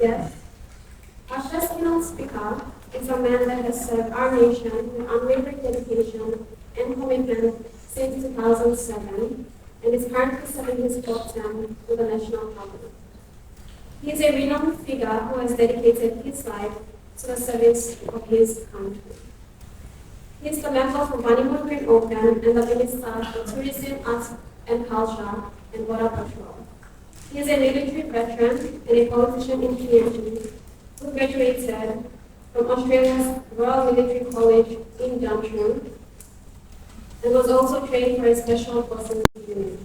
Yes. Our first keynote speaker is a man that has served our nation with unwavering dedication and commitment since 2007 and is currently serving his fourth term with the national government. He is a renowned figure who has dedicated his life to the service of his country. He is the member for Vanimo Green Open and the Minister for Tourism, Arts and Culture and Border Patrol. He is a military veteran and a politician in PNG who graduated from Australia's Royal Military College in Junction and was also trained for a special forces unit.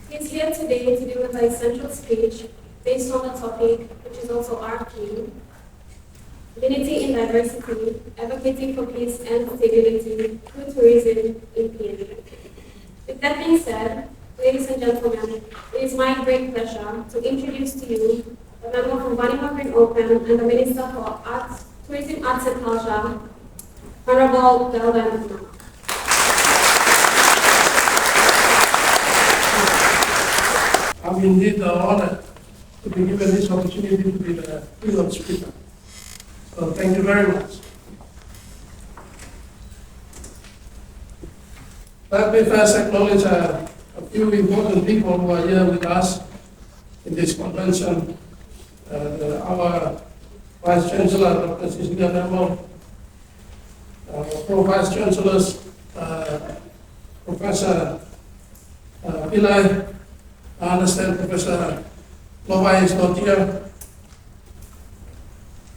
He is here today to deliver the essential speech based on the topic, which is also our theme, unity in diversity, advocating for peace and stability through tourism in PNG. With that being said, ladies and gentlemen, it is my great pleasure to introduce to you the member from Vanimo Green Open and the Minister for Arts, Tourism, Arts and Culture, Honorable Belden. I'm indeed honored to be given this opportunity to be the keynote speaker. So thank you very much. Let me first acknowledge a few important people who are here with us in this convention. Our Vice Chancellor, Dr. Cecilia Namah, Pro-Vice Chancellors, Professor Pillai. I understand Professor Namah is not here.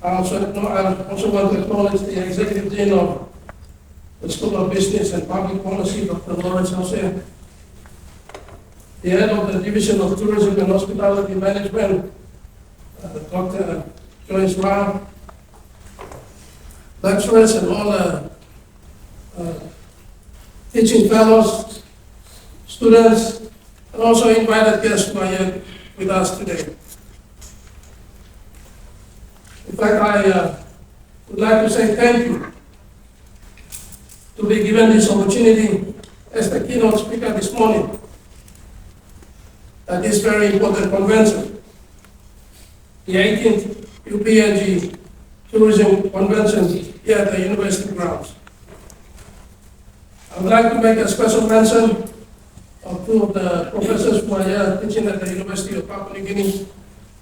I also want to acknowledge the Executive Dean of the School of Business and Public Policy, Dr. Lawrence Jose, the head of the Division of Tourism and Hospitality Management, Dr. Joyce Rao, lecturers and all teaching fellows, students, and also invited guests who are here with us today. In fact, I would like to say thank you to be given this opportunity as the keynote speaker this morning at this very important convention, the 18th UPNG Tourism Convention here at the University grounds. I would like to make a special mention of two of the professors who are here teaching at the University of Papua New Guinea,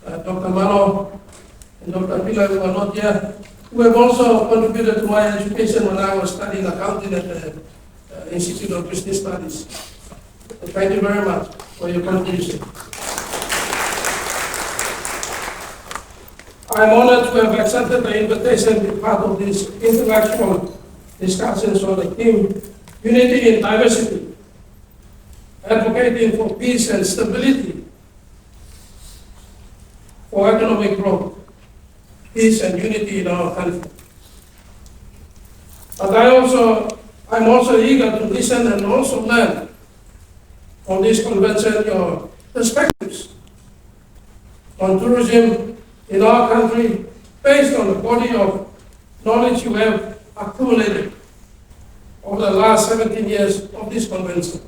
Dr. Mano and Dr. Pillai, who are not here, who have also contributed to my education when I was studying accounting at the Institute of Business Studies. So thank you very much for your contribution. I am honored to have accepted the invitation to be part of this intellectual discussions on the theme, unity in diversity, advocating for peace and stability, for economic growth, peace and unity in our country. But I'm also eager to listen and also learn from this convention your perspectives on tourism in our country based on the body of knowledge you have accumulated over the last 17 years of this convention.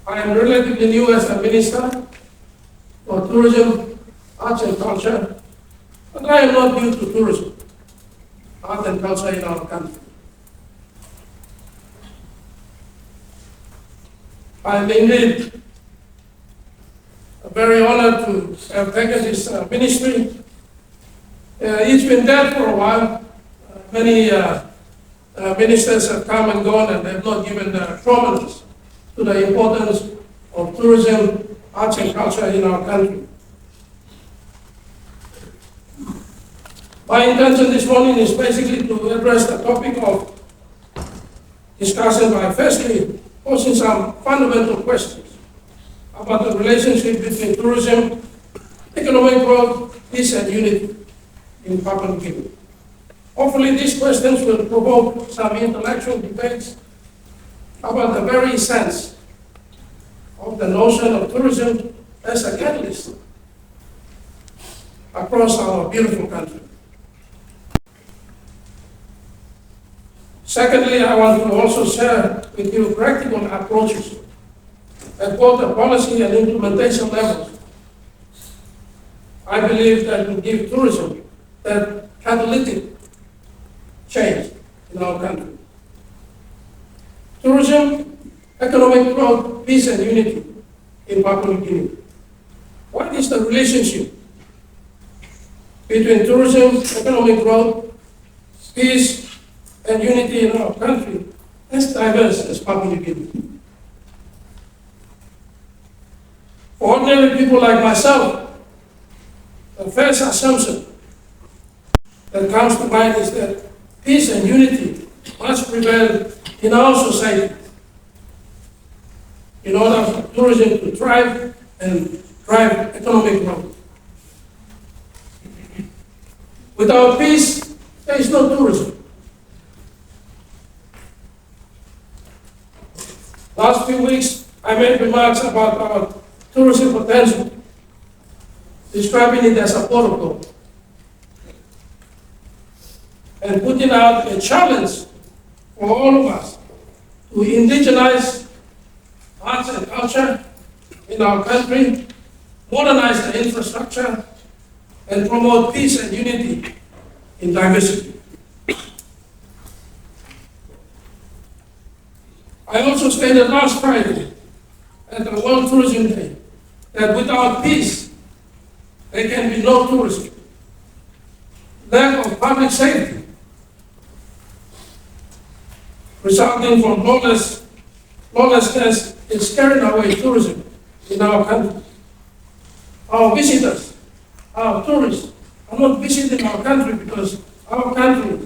I am relatively new as a minister for tourism, arts and culture, but I am not new to tourism, art and culture in our country. I am indeed very honored to have taken this ministry. It's been there for a while. Many ministers have come and gone and have not given the prominence to the importance of tourism, arts and culture in our country. My intention this morning is basically to address the topic of discussion by firstly posing some fundamental questions about the relationship between tourism, economic growth, peace and unity in Papua New Guinea. Hopefully these questions will provoke some intellectual debates about the very sense of the notion of tourism as a catalyst across our beautiful country. Secondly, I want to also share with you practical approaches at both the policy and implementation levels I believe that will give tourism that catalytic change in our country. Tourism, economic growth, peace and unity in Papua New Guinea. What is the relationship between tourism, economic growth, peace and unity in our country as diverse as Papua New Guinea? For ordinary people like myself, the first assumption that comes to mind is that peace and unity must prevail in our society in order for tourism to thrive and drive economic growth. Without peace, there is no tourism. Last few weeks, I made remarks about our tourism potential, describing it as a protocol, and putting out a challenge for all of us to indigenize arts and culture in our country, modernize the infrastructure, and promote peace and unity in diversity. I also stated last Friday at the World Tourism Day that without peace, there can be no tourism. Lack of public safety, resulting from lawlessness, is carrying away tourism in our country. Our visitors, our tourists, are not visiting our country because our country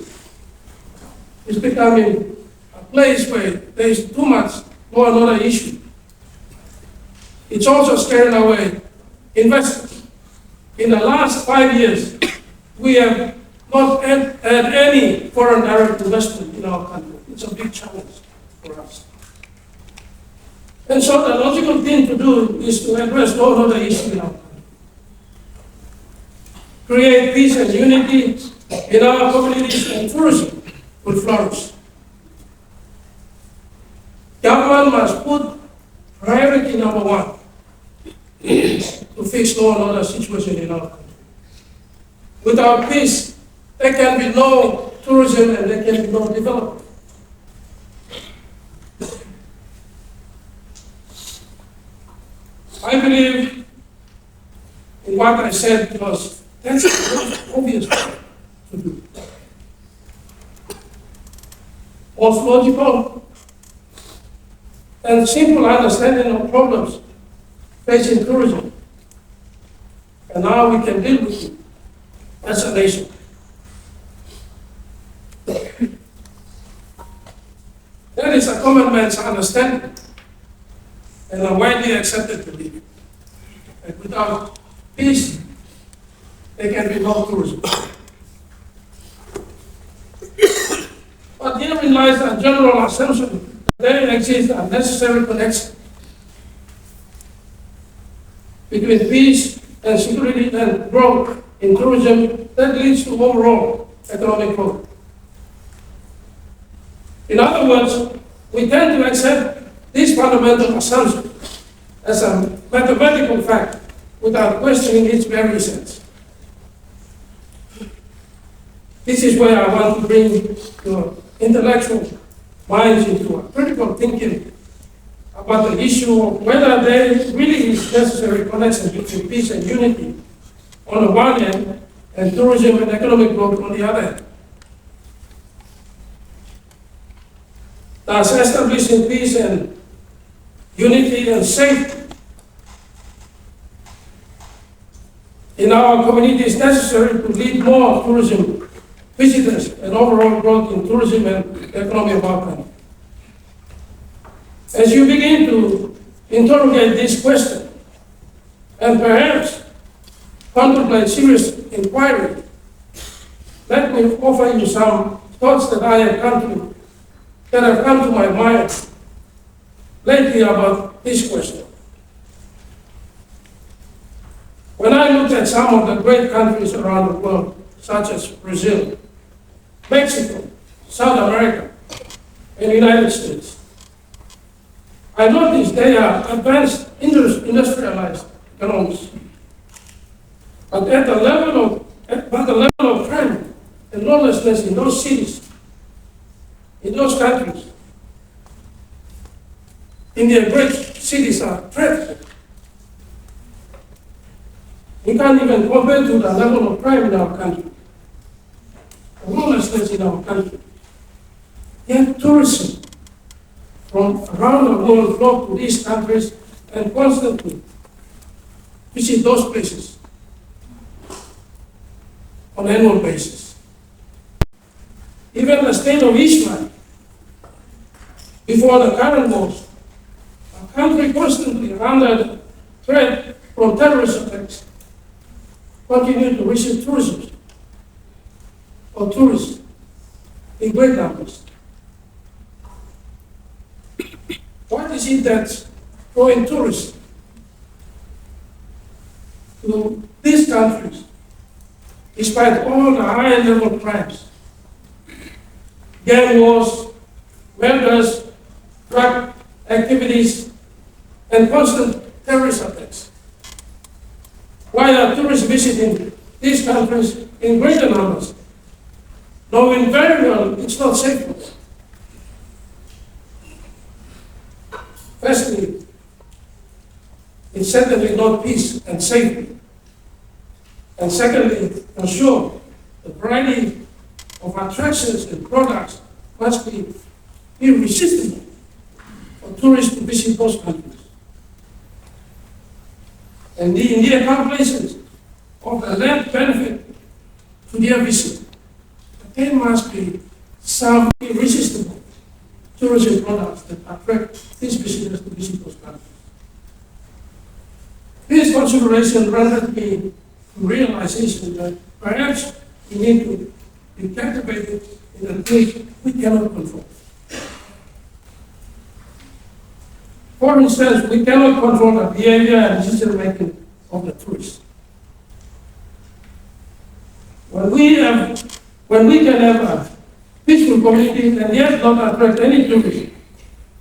is becoming a place where there is too much law and order issue. It's also scaring away investors. In the last 5 years, we have not had any foreign direct investment in our country. It's a big challenge for us. And so the logical thing to do is to address law and order issue in our country. Create peace and unity in our communities, and tourism will flourish. Government must put priority number one to fix law and order situation in our country. Without peace, there can be no tourism and there can be no development. I believe in what I said because that's the most obvious thing to do. Most logical and simple understanding of problems facing tourism and how we can deal with it as a nation. That is a common man's understanding and a widely accepted belief. And without peace, there can be no tourism. But herein lies a general assumption that there exists a necessary connection between peace and security and growth in tourism that leads to overall economic growth. In other words, we tend to accept this fundamental assumption as a mathematical fact without questioning its very sense. This is where I want to bring your intellectual minds into a critical thinking about the issue of whether there really is necessary connection between peace and unity on the one hand and tourism and economic growth on the other hand. Thus, establishing peace and unity and safety in our community is necessary to lead more tourism visitors and overall growth in tourism and the economy of our country. As you begin to interrogate this question and perhaps contemplate serious inquiry, let me offer you some thoughts that have come to my mind lately about this question. When I looked at some of the great countries around the world, such as Brazil, Mexico, South America, and the United States, I noticed they are advanced industrialized economies. But at the level of crime and lawlessness in those cities, in those countries, in their great cities are threats. We can't even compare to the level of crime in our country, the lawlessness in our country. Yet tourism from around the world flock to these countries and constantly visit those places on an annual basis. Even the state of Israel, before the current wars, a country constantly under threat from terrorist attacks, continued to receive tourism or tourists in great numbers. What is it that's drawing tourists to these countries, despite all the high-level crimes, gang wars, murders, drug activities, and constant terrorist attacks? Why are tourists visiting these countries in greater numbers, knowing very well it's not safe for them? Firstly, it's certainly not peace and safety. And secondly, for sure, the variety of attractions and products must be irresistible for tourists to visit those countries. And in their calculations of the land benefit to their visit, there must be some irresistible tourism products that attract these visitors to visit those countries. This consideration rendered me to realization that perhaps we need to be captivated in a thing we cannot control. For instance, we cannot control the behavior and decision-making of the tourists. When we can have a peaceful community and yet not attract any tourists,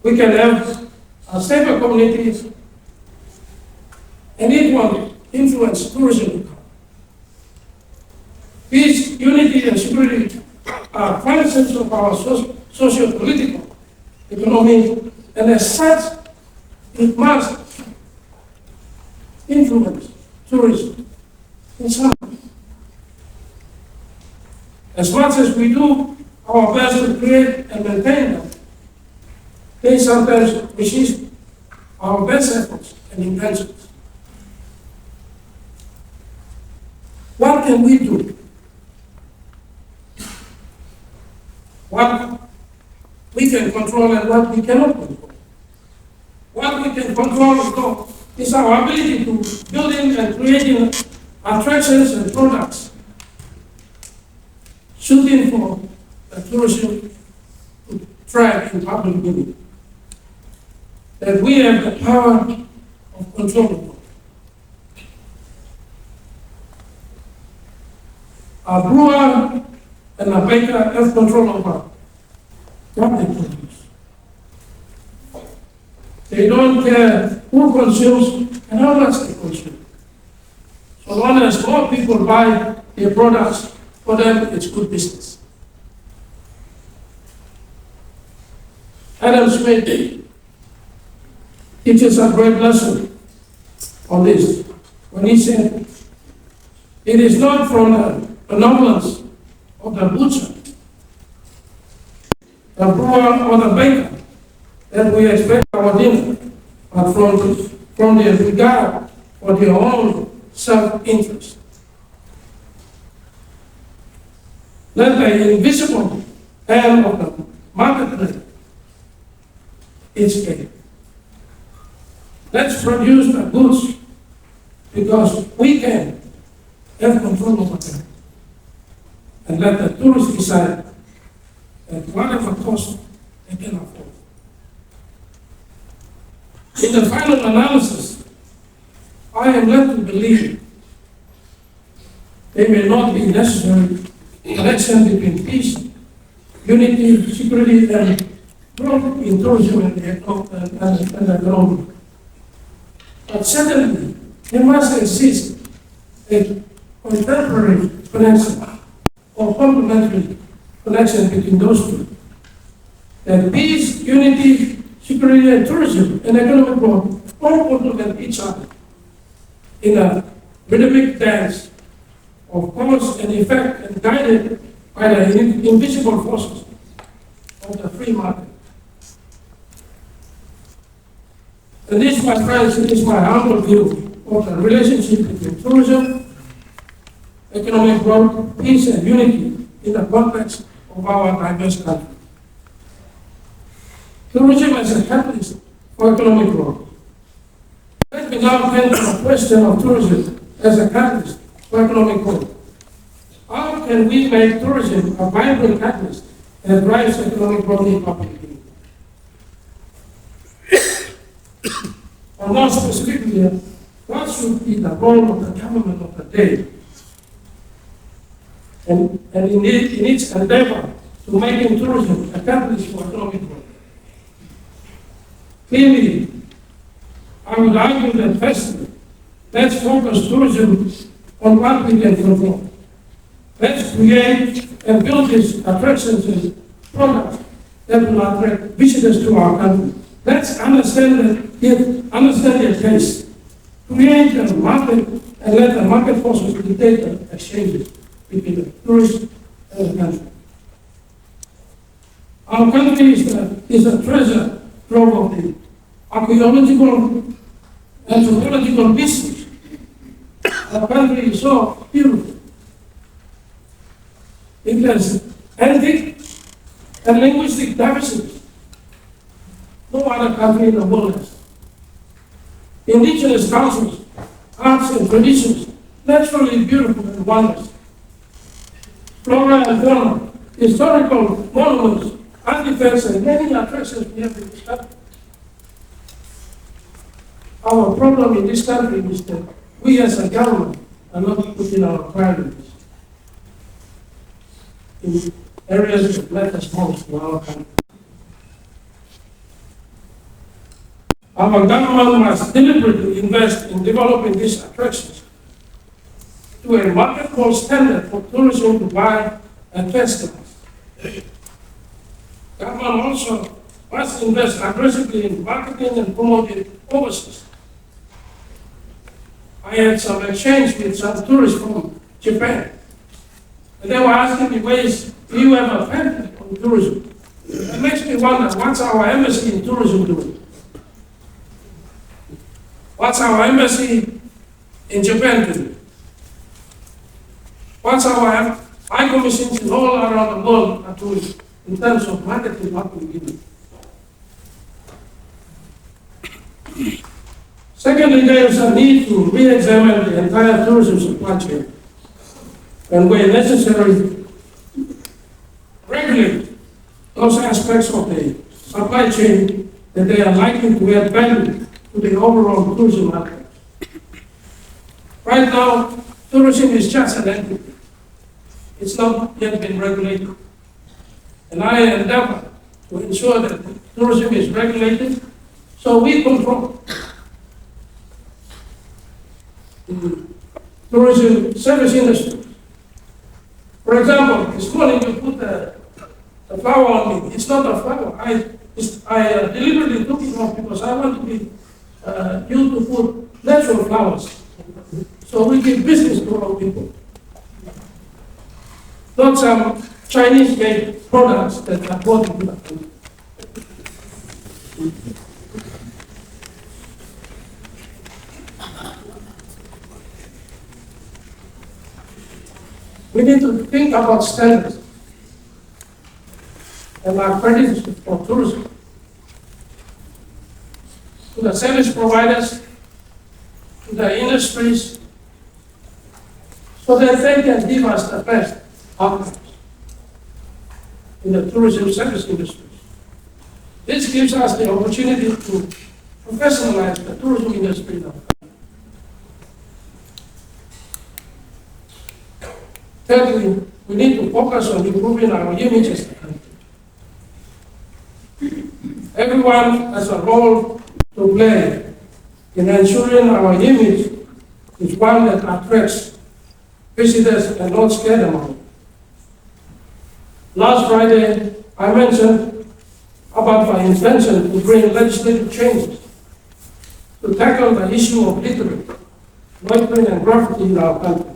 we can have a safer community and it will influence tourism. Peace, unity, and security are functions of our socio-political economy, and as such, it must influence tourism in some way. As much as we do our best to create and maintain them, they sometimes resist our best efforts and intentions. What can we do? What we can control and what we cannot control. What we can control is our ability to building and creating attractions and products suiting for the tourism to thrive in public living. That we have the power of control over. A brewer and a baker have control over what they produce. They don't care who consumes and how much they consume. So long as more people buy their products, for them it's good business. Adam Smith teaches a great lesson on this when he said, it is not from the benevolence of the butcher, the brewer, or the baker that we expect our dinner, but from their regard for their own self-interest. Let the invisible hand of the marketplace its gain. Let's produce the goods because we can have control over them. And let the tourists decide at whatever cost they can afford. In the final analysis, I am led to believe there may not be necessary connection between peace, unity, security, and growth in tourism and the economy. But certainly, there must exist a contemporary connection or complementary connection between those two. That peace, unity, security, and tourism and economic growth all complement each other in a rhythmic dance of cause and effect and guided by the invisible forces of the free market. And this, my friends, is my humble view of the relationship between tourism, economic growth, peace, and unity in the context of our diverse country. Tourism as a catalyst for economic growth. Let me now turn to the question of tourism as a catalyst for economic growth. How can we make tourism a vibrant catalyst that drives economic growth in public opinion? Or more specifically, what should be the role of the government of the day and in its endeavor to making tourism a catalyst for economic growth? Clearly, I would argue that firstly, let's focus tourism on what we can control. Let's create and build these attractions and products that will attract visitors to our country. Let's understand their taste, create a market, and let the market forces dictate the exchanges between the tourists and the country. Our country is a treasure trove of the archaeological, anthropological business. Our country is so beautiful. It has ethnic and linguistic diversity. No other country in the world has. Indigenous cultures, arts and traditions, naturally beautiful and wondrous. Flora and fauna, historical monuments, artifacts, and many attractions we have in this country. Our problem in this country is that we as a government are not putting our priorities in areas that matter most to our country. Our government must deliberately invest in developing these attractions to a marketable standard for tourism to buy and festivals. Government also must invest aggressively in marketing and promoting overseas. I had some exchange with some tourists from Japan, and they were asking me, ways do you have a family on tourism? It makes me wonder, what's our embassy in tourism doing? What's our embassy in Japan doing? What's our high commissions in all around the world are doing in terms of marketing what we do? Secondly, there is a need to re-examine the entire tourism supply chain and where necessary, regulate those aspects of the supply chain that they are likely to add value to the overall tourism market. Right now, tourism is just an entity. It's not yet been regulated. And I endeavor to ensure that tourism is regulated so we control the tourism service industry. For example, this morning you put the flower on me. It's not a flower. I deliberately took it off because I want to be used to put natural flowers. So we give business to our people. Not some Chinese-made products that are bought into the country. We need to think about standards and our credits for tourism to the service providers, to the industries, so that they can give us the best outcomes in the tourism service industry. This gives us the opportunity to professionalize the tourism industry now. Thirdly, we need to focus on improving our image as a country. Everyone has a role to play in ensuring our image is one that attracts visitors and not scare them away. Last Friday, I mentioned about my intention to bring legislative changes to tackle the issue of littering, loitering, and graffiti in our country.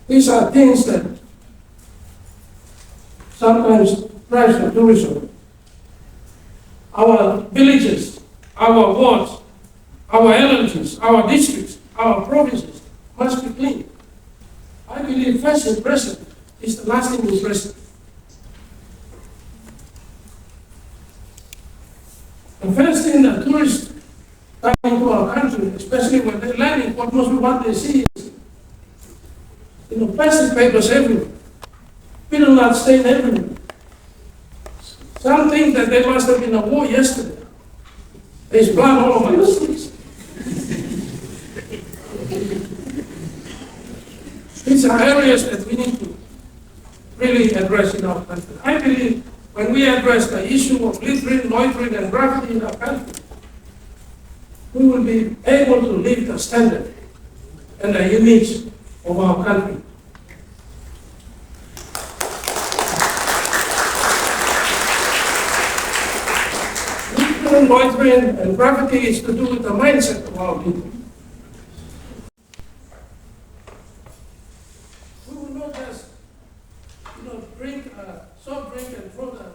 These are things that sometimes drive the tourism. Our villages, our wards, our LLGs, our districts, our provinces must be clean. I believe first impression is the lasting impression. The first thing that tourists coming to our country, especially when they're landing, what they see is, plastic papers everywhere. People not staying everywhere. Some think that there must have been a war yesterday. There's blood all over the streets. These are areas that we need to really address in our country. I believe when we address the issue of littering, loitering, and graffiti in our country, we will be able to lift the standard and the image of our country. Littering, loitering, and graffiti is to do with the mindset of our people. We will not just, drink a soft drink and throw the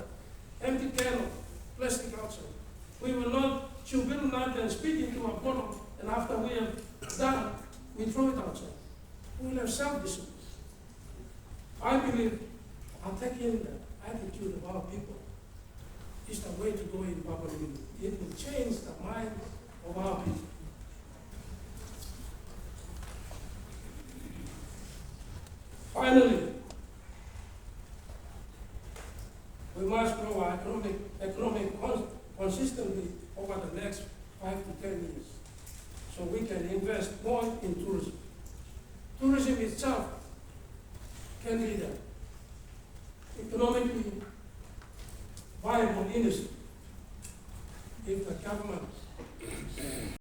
empty can of plastic outside. We will not chew bitter nut and spit into a bottle, and after we have done, we throw it outside. We will have self-discipline. I believe taking the attitude of our people is the way to go in Papua New Guinea. It will change the mind of our people. Finally, we must grow our economic consistently over the next 5 to 10 years, so we can invest more in tourism. Tourism itself can be the economically viable industry if the government